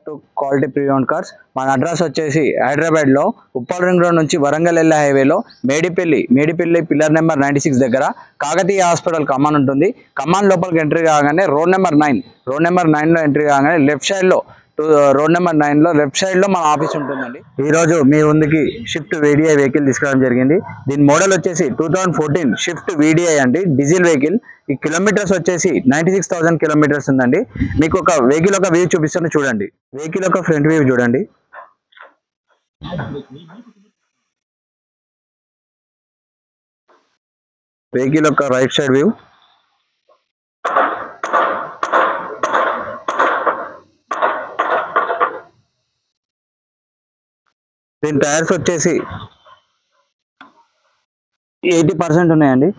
To quality pre-owned cars. మన address వచ్చేసి హైదరాబాద్లో ఉప్పల్ రింగ్ రోడ్ నుంచి వరంగల్ వెళ్ళే హైవేలో మేడిపల్లి పిల్లర్ నెంబర్ 96 దగ్గర కాకతీయ హాస్పిటల్ కమాన్ ఉంటుంది. కమాన్ లోపలికి ఎంట్రీ కాగానే రోడ్ నెంబర్ 9లో ఎంట్రీ కాగానే లెఫ్ట్ సైడ్లో రోడ్ నెంబర్ 9లో లెఫ్ట్ సైడ్లో మన ఆఫీస్ ఉంటుందండి. ఈరోజు మీ ముందుకి షిఫ్ట్ VDI వెహికల్ తీసుకురావడం జరిగింది. దీని మోడల్ వచ్చేసి 2014 షిఫ్ట్ VDI అండి, డీజిల్ వెహికల్. ఈ కిలోమీటర్స్ వచ్చేసి 96,000 కిలోమీటర్స్ ఉందండి. మీకు ఒక వెహికల్ ఒక వ్యూ చూపిస్తాను చూడండి. వెహికల్ ఒక ఫ్రంట్ వ్యూ చూడండి. వెహికల్ ఒక రైట్ సైడ్ వ్యూ. దీని టైర్స్ వచ్చేసి 80% ఉన్నాయండి.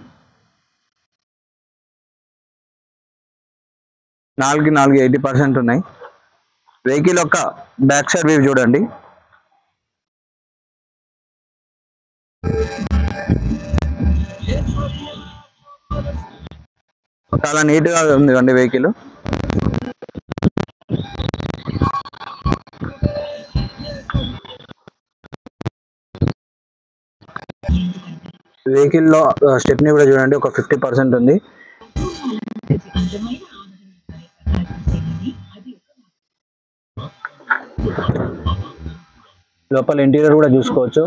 80% ఉన్నాయి. వెహికల్ యొక్క బ్యాక్ సైడ్ వ్యూ చూడండి. చాలా నీట్గా ఉంది అండి వెహికల్. వెహికల్లో స్టెప్నీ కూడా చూడండి, ఒక 50% ఉంది. లోపల ఇంటీరియర్ కూడా చూసుకోవచ్చు.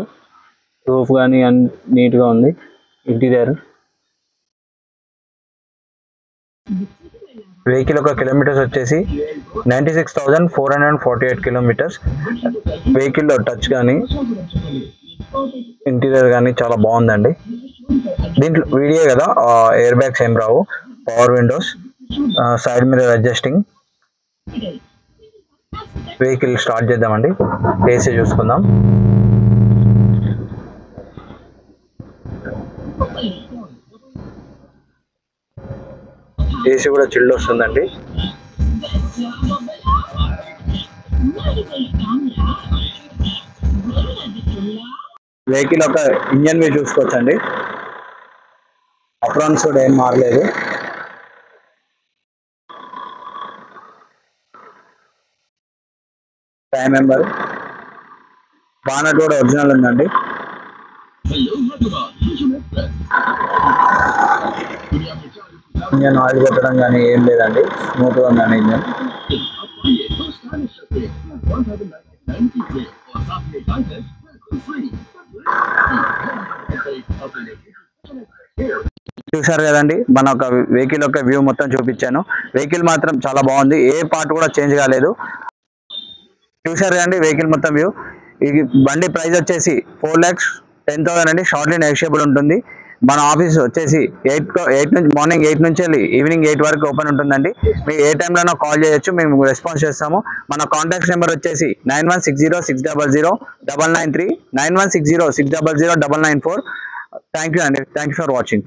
రూఫ్ కానీ నీట్గా ఉంది ఇంటీరియర్. వెహికల్ ఒక కిలోమీటర్స్ వచ్చేసి 96,448 కిలోమీటర్స్. వెహికల్లో టచ్ కానీ ఇంటీరియర్ కానీ చాలా బాగుందండి. దీంట్లో వీడియో కదా, ఎయిర్ బ్యాగ్స్ ఏం రావు, power windows, side mirror adjusting. Vehicle start చేద్దామండి, ఏసీ చూసుకుందాం. ఏసీ కూడా చిల్డ్ వస్తుందండి. వెహికల్ ఒక ఇంజన్ వ్యూ చూసుకోవచ్చండి. అప్రాన్స్ కూడా ఏం మారలేదు. టైం నెంబర్, బానట్ కూడా ఒరిజినల్ ఉందండి. ఇంజన్ ఆయిల్ కొట్టడం కానీ ఏం లేదండి, స్మూత్గా ఉందండి ఇంజన్. చూసారు కదండి, మన ఒక వెహికల్ యొక్క వ్యూ మొత్తం చూపించాను. వెహికల్ మాత్రం చాలా బాగుంది, ఏ పార్ట్ కూడా చేంజ్ కాలేదు. చూసారు కదండి వెహికల్ మొత్తం వ్యూ. ఈ బండి ప్రైస్ వచ్చేసి 4,10,000 అండి. షార్ట్లీ నెగోషియబుల్ ఉంటుంది. మన ఆఫీస్ వచ్చేసి 8 నుంచి మార్నింగ్ 8 నుంచి వెళ్ళి ఈవినింగ్ 8 వరకు ఓపెన్ ఉంటుందండి. మీరు ఏ టైంలోనో కాల్ చేయొచ్చు, మేము రెస్పాన్స్ చేస్తాము. మన కాంటాక్ట్ నెంబర్ వచ్చేసి 9160600993, 9160600994. థ్యాంక్ యూ అండి. Thank you for watching.